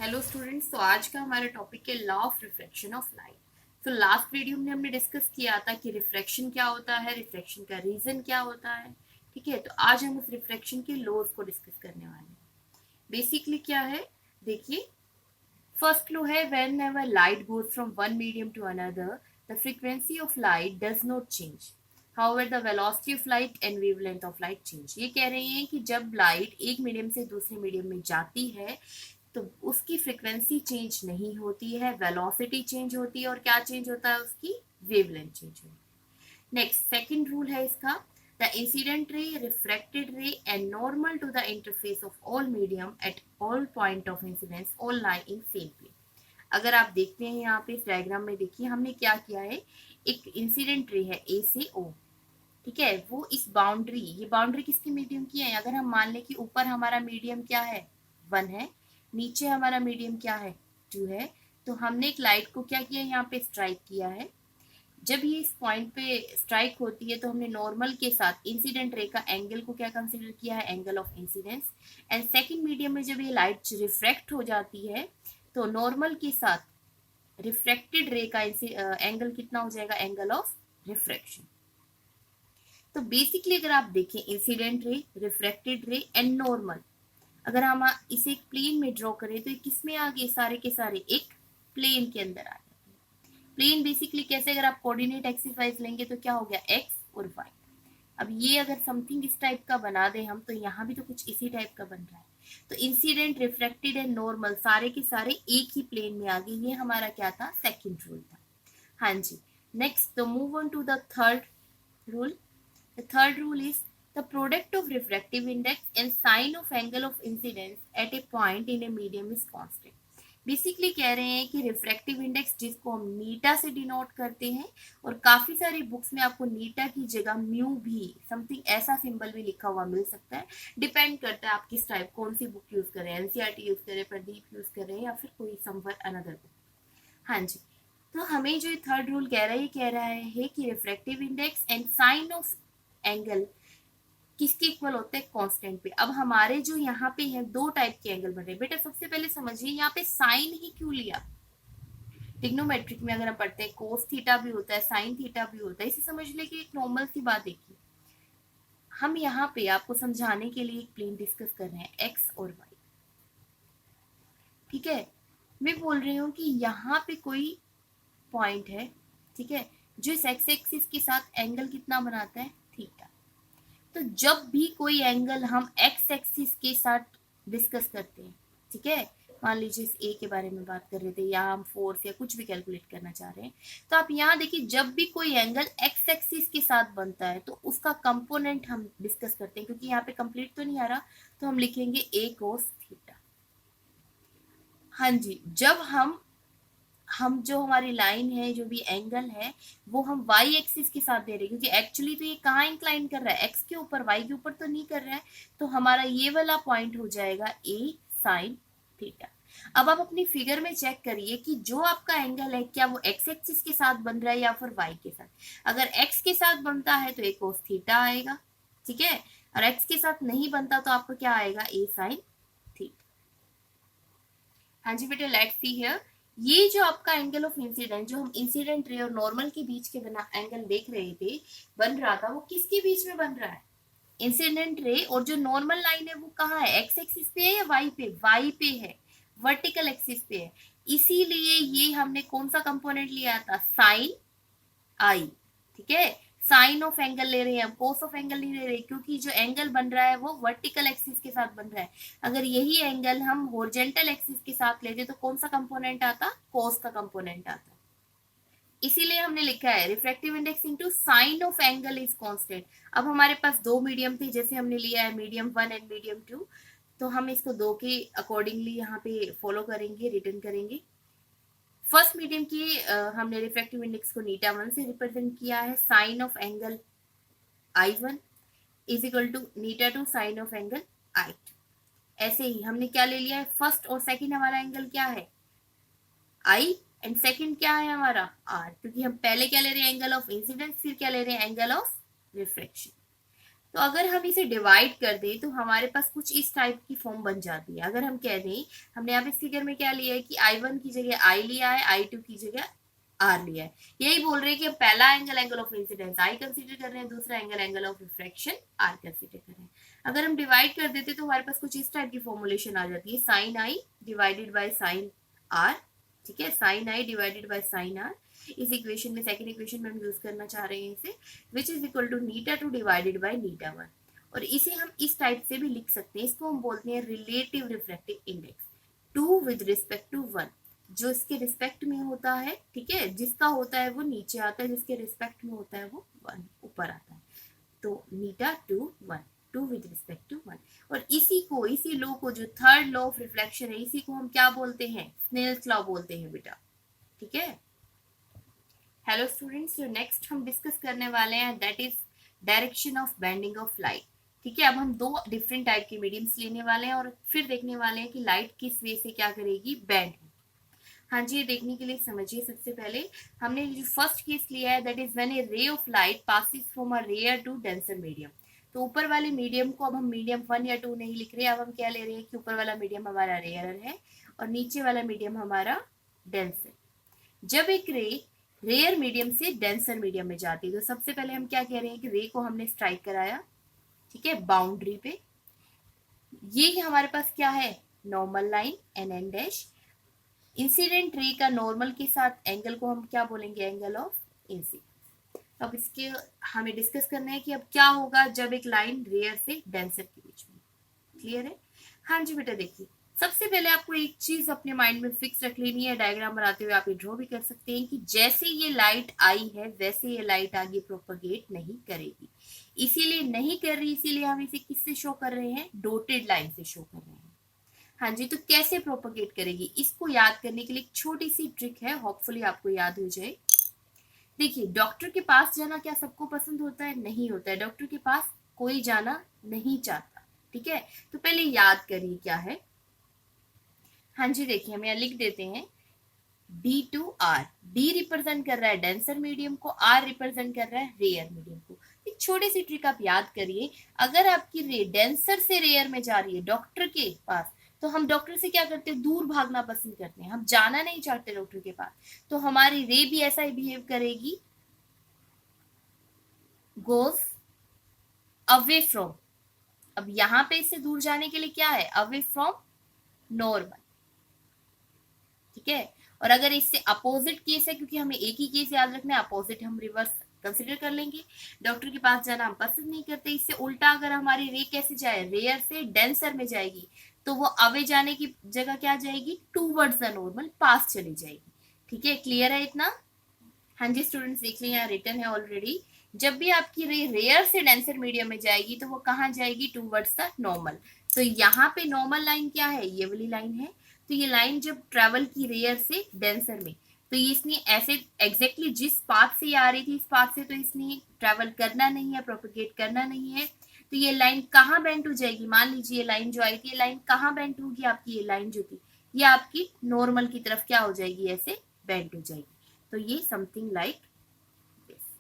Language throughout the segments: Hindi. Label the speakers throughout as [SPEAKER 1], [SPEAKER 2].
[SPEAKER 1] Hello students. तो आज का हमारा टॉपिक है law of refraction of light. तो लास्ट वीडियो में हमने डिस्कस किया था कि रिफ्रैक्शन क्या होता है, रिफ्रैक्शन का रीजन क्या होता है। ठीक है, तो आज हम उस रिफ्रैक्शन के लॉज को डिस्कस करने वाले हैं। बेसिकली क्या है, देखिए, फर्स्ट लॉ है whenever light goes from one medium to another the frequency of light does not change, however the velocity of light and wavelength of light change. ये कह रहे हैं कि जब लाइट एक मीडियम से दूसरे मीडियम में जाती है तो उसकी फ्रीक्वेंसी चेंज नहीं होती है, वेलोसिटी चेंज होती है, और क्या चेंज होता है, उसकी वेवलेंथ चेंज होती है। नेक्स्ट सेकंड रूल है इसका, the incident ray, refracted ray and normal to the interface of all medium at all point of incidence all lie in same plane. अगर आप देखते हैं यहाँ पे इस डायग्राम में, देखिए हमने क्या किया है, एक इंसिडेंट रे है ए से ओ। ठीक है, वो इस बाउंड्री, ये बाउंड्री किसकी मीडियम की है, अगर हम मान लें कि ऊपर हमारा मीडियम क्या है, 1 है, नीचे हमारा मीडियम क्या है, 2 है, तो हमने एक लाइट को क्या किया, यहाँ पे स्ट्राइक किया है। जब ये इस पॉइंट पे स्ट्राइक होती है तो हमने नॉर्मल के साथ इंसिडेंट रे का एंगल को क्या कंसीडर किया है, angle of incidence. And second medium में जब ये लाइट रिफ्रैक्ट हो जाती है तो नॉर्मल के साथ रिफ्रैक्टेड रे का एंगल कितना हो जाएगा, एंगल ऑफ रिफ्रैक्शन। तो बेसिकली अगर आप देखें, incident ray, refracted ray and normal, अगर हम इसे एक प्लेन में ड्रॉ करें तो ये किस में आ गए, सारे के सारे एक प्लेन के अंदर आ जाते हैं। प्लेन बेसिकली कैसे, अगर आप कोऑर्डिनेट एक्सिस वाइज लेंगे तो क्या हो गया, एक्स और वाई। अब ये अगर समथिंग इस टाइप का बना दें हम, तो यहाँ भी तो कुछ इसी टाइप का बन रहा है। तो इंसिडेंट, रिफ्रैक्टेड एंड नॉर्मल सारे के सारे एक ही प्लेन में आ गए। ये हमारा क्या था, सेकंड रूल था। हाँ जी। नेक्स्ट, तो move on to the third rule. The third rule is the product of refractive index and sine of angle of incidence at a point in a medium is constant. Basically कह रहे हैं कि रिफ्रैक्टिव इंडेक्स, जिसको हम नीटा से डिनोट करते हैं, और काफी सारी बुक्स में आपको नीटा की जगह म्यू भी, समथिंग ऐसा सिंबल भी लिखा हुआ मिल सकता है। डिपेंड करता है आप किस टाइप, कौन सी बुक यूज करें, एनसीईआरटी यूज करें, प्रदीप यूज करें, या फिर कोई समवर अनदर बुक। हाँ जी। तो हमें जो थर्ड रूल कह रहा है, ये कह रहा है कि refractive index and sine of angle किसके इक्वल होते हैं, कांस्टेंट पे। अब हमारे जो यहाँ पे है, दो टाइप के एंगल बन रहे हैं। बेटा सबसे पहले समझिए, यहाँ पे साइन ही क्यों लिया। ट्रिग्नोमेट्रिक में अगर हम पढ़ते हैं, कोस थीटा भी होता है, साइन थीटा भी होता है, इसे समझ ले कि एक नॉर्मल सी बात देखिए। हम यहाँ पे आपको समझाने के लिए एक प्लेन डिस्कस कर रहे हैं, एक्स और वाई। ठीक है, मैं बोल रही हूँ कि यहाँ पे कोई पॉइंट है, ठीक है, जो इस एक्स एक्सिस के साथ एंगल कितना बनाता है, थीटा। तो जब भी कोई एंगल हम एक्स एक्सिस के साथ डिस्कस करते हैं, ठीक है, मान लीजिए इस ए के बारे में बात कर रहे थे, या हम फोर्स या कुछ भी कैलकुलेट करना चाह रहे हैं, तो आप यहाँ देखिए, जब भी कोई एंगल एक्स एक्सिस के साथ बनता है तो उसका कंपोनेंट हम डिस्कस करते हैं। क्योंकि यहाँ पे कंप्लीट तो नहीं आ रहा, तो हम लिखेंगे ए कोस थीटा। हाँ जी। जब हम जो हमारी लाइन है, जो भी एंगल है, वो हम y एक्सिस के साथ दे रहे हैं, क्योंकि एक्चुअली तो ये कहाँ इंक्लाइन कर रहा है, x के ऊपर, y के ऊपर तो नहीं कर रहा है। तो हमारा ये वाला पॉइंट हो जाएगा a साइन थीटा। अब आप अपनी फिगर में चेक करिए कि जो आपका एंगल है, क्या वो x एक्सिस के साथ बन रहा है या फिर y के साथ। अगर x के साथ बनता है तो a कोस थीटा आएगा, ठीक है, और x के साथ नहीं बनता तो आपका क्या आएगा, a साइन थीटा। हाँ जी बेटा, लेट्स सी हियर। ये जो आपका एंगल ऑफ इंसिडेंट, जो हम इंसिडेंट रे और नॉर्मल के बीच के बना एंगल देख रहे थे, बन रहा था, वो किसके बीच में बन रहा है, इंसिडेंट रे। और जो नॉर्मल लाइन है वो कहाँ है, एक्स एक्सिस पे है या वाई पे, वाई पे है, वर्टिकल एक्सिस पे है। इसीलिए ये हमने कौन सा कंपोनेंट लिया था, साइन आई। ठीक है, साइन ऑफ एंगल ले रहे हैं हम, कोस ऑफ एंगल नहीं ले रहे, क्योंकि जो एंगल बन रहा है वो वर्टिकल एक्सिस के साथ बन रहा है। अगर यही एंगल हम हॉरिजॉन्टल एक्सिस के साथ लेते तो कौन सा कंपोनेंट आता, कोस का कंपोनेंट आता। इसीलिए हमने लिखा है refractive index into sine of angle is constant. अब हमारे पास दो मीडियम थे, जैसे हमने लिया है मीडियम 1 एंड मीडियम 2, तो हम इसको दो के अकॉर्डिंगली यहाँ पे फॉलो करेंगे, रिटर्न करेंगे। फर्स्ट मीडियम की हमने रिफ्रैक्टिव इंडेक्स को नीटा 1 से रिप्रेजेंट किया है, sine of angle I1 is equal to नीटा 2 साइन ऑफ एंगल I2। ऐसे ही हमने क्या ले लिया है, फर्स्ट और सेकंड हमारा एंगल क्या है, I, एंड सेकंड क्या है हमारा R, क्योंकि हम पहले क्या ले रहे हैं, एंगल ऑफ इंसिडेंस, फिर क्या ले रहे हैं, एंगल ऑफ रिफ्रैक्शन। तो अगर हम इसे डिवाइड कर दें तो हमारे पास कुछ इस टाइप की फॉर्म बन जाती है। अगर हम कह दें, हमने यहाँ पे इस फिगर में क्या लिया है कि I1 की जगह I लिया है, I2 की जगह R लिया है। यही बोल रहे हैं कि पहला angle angle of incidence I consider कर रहे हैं, दूसरा angle angle of refraction R consider कर रहे हैं। अगर हम डिवाइड कर देते तो हमारे पास कुछ इस टाइप की फॉर्मुलेशन आ जाती है, sine I divided by sine R। ठीक है, sine I divided by sine R। इस इक्वेशन में, सेकंड इक्वेशन में हम यूज करना चाह रहे हैं इसे, विच इज इक्वल टू नीटा 2 डिवाइडेड बाय नीटा 1। और इसे हम इस टाइप से भी लिख सकते हैं, इसको हम बोलते हैं relative refractive index, 2 with respect to 1। जो इसके रिस्पेक्ट में होता है, ठीक है, जिसका होता है वो नीचे आता है, जिसके रिस्पेक्ट में होता है वो 1 ऊपर आता है। तो नीटा 2 1, 2 विद रिस्पेक्ट टू 1। और इसी लॉ को, जो थर्ड लॉ ऑफ रिफ्लेक्शन है, इसी को हम क्या बोलते हैं, स्नेल्स लॉ बोलते हैं बेटा। ठीक है, हेलो स्टूडेंट्स, जो नेक्स्ट हम डिस्कस करने वाले हैं that is direction of bending of light. ठीक है, अब हम दो डिफरेंट टाइप के मीडियम्स लेने वाले हैं और फिर देखने वाले हैं कि लाइट किस वे से क्या करेगी, बेंड। हाँ जी, ये देखने के लिए समझिए। सबसे पहले हमने जो फर्स्ट केस लिया है that is when a ray of light passes from a rare to denser medium. तो ऊपर वाले मीडियम को अब हम मीडियम 1 या 2 नहीं लिख रहे, अब हम क्या ले रहे हैं कि ऊपर वाला मीडियम हमारा रेयर है और नीचे वाला मीडियम हमारा डेंसर। जब एक रे रेयर मीडियम से डेंसर मीडियम में जाती है तो सबसे पहले हम क्या कह रहे हैं कि रे को हमने स्ट्राइक कराया, ठीक है, बाउंड्री पे। ये हमारे पास क्या है, normal line N N dash. Incident ray का नॉर्मल के साथ एंगल को हम क्या बोलेंगे, एंगल ऑफ इंसिडेंस। अब इसके हमें डिस्कस करना है कि अब क्या होगा जब एक लाइन रेयर से डेंसर के बीच में। क्लियर है? हाँ जी बेटा, देखिए सबसे पहले आपको एक चीज अपने माइंड में फिक्स रख लेनी है, डायग्राम बनाते हुए आप ये ड्रॉ भी कर सकते हैं कि जैसे ये लाइट आई है वैसे ये लाइट आगे प्रोपगेट नहीं करेगी। इसीलिए नहीं कर रही, इसीलिए हम इसे किससे शो कर रहे हैं, डॉटेड लाइन से शो कर रहे हैं। हाँ जी, तो कैसे प्रोपगेट करेगी, इसको याद करने के लिए एक छोटी सी ट्रिक है, होपफुली आपको याद हो जाए। देखिए, डॉक्टर के पास जाना क्या सबको पसंद होता है, नहीं होता है। डॉक्टर के पास कोई जाना नहीं चाहता, ठीक है। तो पहले याद करिए क्या है। हाँ जी, देखिए हम यहाँ लिख देते हैं D to R। D represent कर रहा है डेंसर मीडियम को, R रिप्रेजेंट कर रहा है रेयर मीडियम को। एक छोटी सी ट्रिक आप याद करिए, अगर आपकी रे डेंसर से रेयर में जा रही है डॉक्टर के पास, तो हम डॉक्टर से क्या करते हैं, दूर भागना पसंद करते हैं, हम जाना नहीं चाहते डॉक्टर के पास। तो हमारी रे भी ऐसा ही बिहेव करेगी, गोज अवे फ्रॉम। अब यहां पे इससे दूर जाने के लिए क्या है, अवे फ्रॉम नॉर्मल, ठीक है। और अगर इससे अपोजिट केस है, क्योंकि हमें एक ही केस याद रखना है, अपोजिट हम रिवर्स कंसिडर कर लेंगे। डॉक्टर के पास जाना हम पसंद नहीं करते, इससे उल्टा अगर हमारी रे कैसे जाए, रेयर से डेंसर में जाएगी, तो वो अवे जाने की जगह क्या जाएगी, टूवर्ड्स द नॉर्मल, पास चली जाएगी। ठीक है, क्लियर है इतना? हाँ जी स्टूडेंट्स, देख लें यहाँ रिटर्न है ऑलरेडी। जब भी आपकी रे रेयर से डेंसर मीडियम में जाएगी तो वो कहाँ जाएगी, टूवर्ड्स द नॉर्मल। तो यहाँ पे नॉर्मल लाइन क्या है, ये वाली लाइन है। तो ये लाइन जब ट्रेवल की रेयर से डेंसर में, तो ये इसने ऐसे एग्जैक्टली जिस पाथ से ये आ रही थी, इस पाथ से तो इसने ट्रेवल करना नहीं है, प्रोपिगेट करना नहीं है। तो ये लाइन कहाँ बेंड हो जाएगी, मान लीजिए ये लाइन जो आई थी, ये लाइन कहाँ बेंड होगी, आपकी ये लाइन जो थी ये आपकी नॉर्मल की तरफ क्या हो जाएगी, ऐसे बेंड हो जाएगी। तो ये समथिंग लाइक दिस,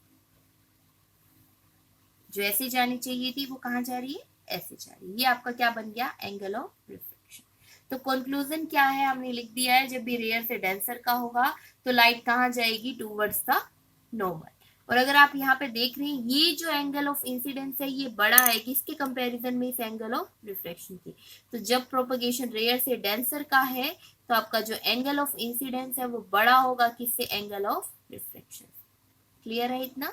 [SPEAKER 1] जो ऐसे जानी चाहिए थी वो कहाँ जा रही है, ऐसे जा रही है। ये आपका क्या बन गया, एंगल ऑफ रिफ्लेक्शन। तो कंक्लूजन क्या है, हमने लिख दिया है, जब भी रेयर से डेंसर का होगा तो लाइट कहाँ जाएगी, टूवर्ड्स द नॉर्मल। और अगर आप यहाँ पे देख रहे हैं, ये जो एंगल ऑफ इंसिडेंस है ये बड़ा है किसके कंपैरिजन में, इस एंगल ऑफ रिफ्लेक्शन की। तो जब प्रोपगेशन रेयर से डेंसर का है तो आपका जो एंगल ऑफ इंसिडेंस है वो बड़ा होगा किससे, एंगल ऑफ रिफ्लेक्शन। क्लियर है इतना?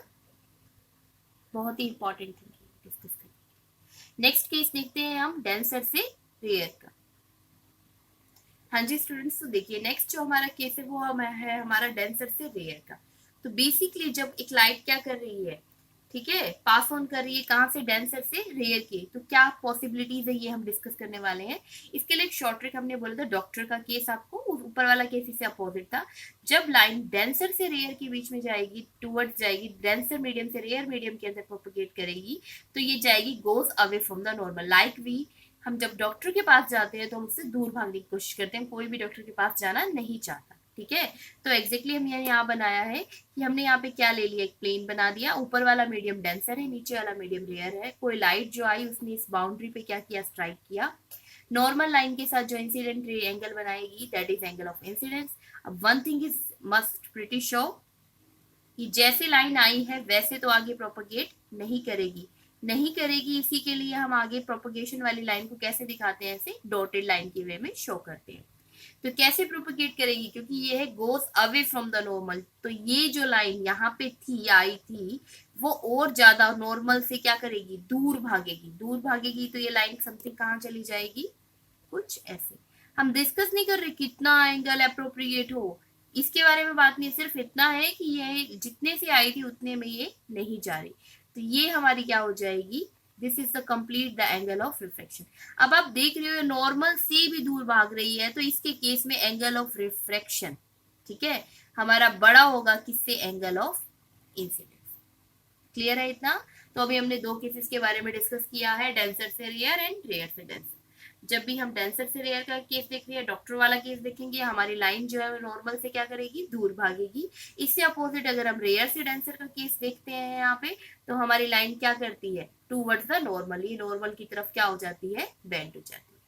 [SPEAKER 1] बहुत ही इंपॉर्टेंट थिंग डिस्कस करेंगे। नेक्स्ट केस देखते हैं हम डेंसर से रेयर का। हाँ जी स्टूडेंट्स, तो देखिए नेक्स्ट जो हमारा केस है वो है हमारा डेंसर से रेयर का। तो बेसिकली जब एक लाइट क्या कर रही है, ठीक है, पास ऑन कर रही है कहाँ से, डेंसर से रेयर की, तो क्या पॉसिबिलिटीज है ये हम डिस्कस करने वाले हैं। इसके लिए एक शॉर्ट ट्रिक हमने बोला था, डॉक्टर का केस आपको, ऊपर वाला केस इससे अपोजिट था। जब लाइन डेंसर से रेयर के बीच में जाएगी, टूवर्ड्स जाएगी, डेंसर मीडियम से रेयर मीडियम के अंदर प्रोपगेट करेगी, तो ये जाएगी goes away from the normal. Like we, हम जब डॉक्टर के पास जाते हैं तो हम उससे दूर भागने की कोशिश करते हैं, कोई भी डॉक्टर के पास जाना नहीं चाहता, ठीक है। तो एग्जैक्टली हमने यहाँ बनाया है कि हमने यहाँ पे क्या ले लिया, एक प्लेन बना दिया, ऊपर वाला मीडियम डेंसर है, नीचे वाला मीडियम रेयर है, कोई लाइट जो आई उसने इस बाउंड्री पे क्या किया, स्ट्राइक किया। नॉर्मल लाइन के साथ जो इंसिडेंट रे एंगल बनाएगी that is angle of incidence. अब one thing is must pretty show कि जैसे लाइन आई है वैसे तो आगे प्रोपोगेट नहीं करेगी, नहीं करेगी। इसी के लिए हम आगे प्रोपोगेशन वाली लाइन को कैसे दिखाते हैं, ऐसे डॉटेड लाइन के वे में शो करते हैं। तो कैसे प्रोपोगेट करेगी, क्योंकि ये है गोस अवे फ्रॉम द नॉर्मल, तो ये जो लाइन यहाँ पे थी, आई थी, वो और ज्यादा नॉर्मल से क्या करेगी, दूर भागेगी। दूर भागेगी तो ये लाइन समथिंग कहाँ चली जाएगी, कुछ ऐसे। हम डिस्कस नहीं कर रहे कितना एंगल अप्रोप्रिएट हो, इसके बारे में बात नहीं, सिर्फ इतना है कि ये जितने से आई थी उतने में ये नहीं जा रही, तो ये हमारी क्या हो जाएगी, this is the complete the angle of reflection. अब आप देख रहे हो नॉर्मल से भी दूर भाग रही है, तो इसके केस में एंगल ऑफ रिफ्रैक्शन, ठीक है, हमारा बड़ा होगा किससे, एंगल ऑफ इंसिडेंस। क्लियर है इतना। तो अभी हमने दो केसेस के बारे में डिस्कस किया है, डेंसर से रेयर एंड रेयर से डेंसर। जब भी हम डेंसर से रेयर का केस देख रहे हैं, डॉक्टर वाला केस देखेंगे, हमारी लाइन जो है नॉर्मल से क्या करेगी, दूर भागेगी। इससे अपोजिट अगर हम रेयर से डेंसर का केस देखते हैं यहाँ पे, तो हमारी लाइन क्या करती है, टूवर्ड्स द नॉर्मल, ये नॉर्मल की तरफ क्या हो जाती है, बेंड हो जाती है।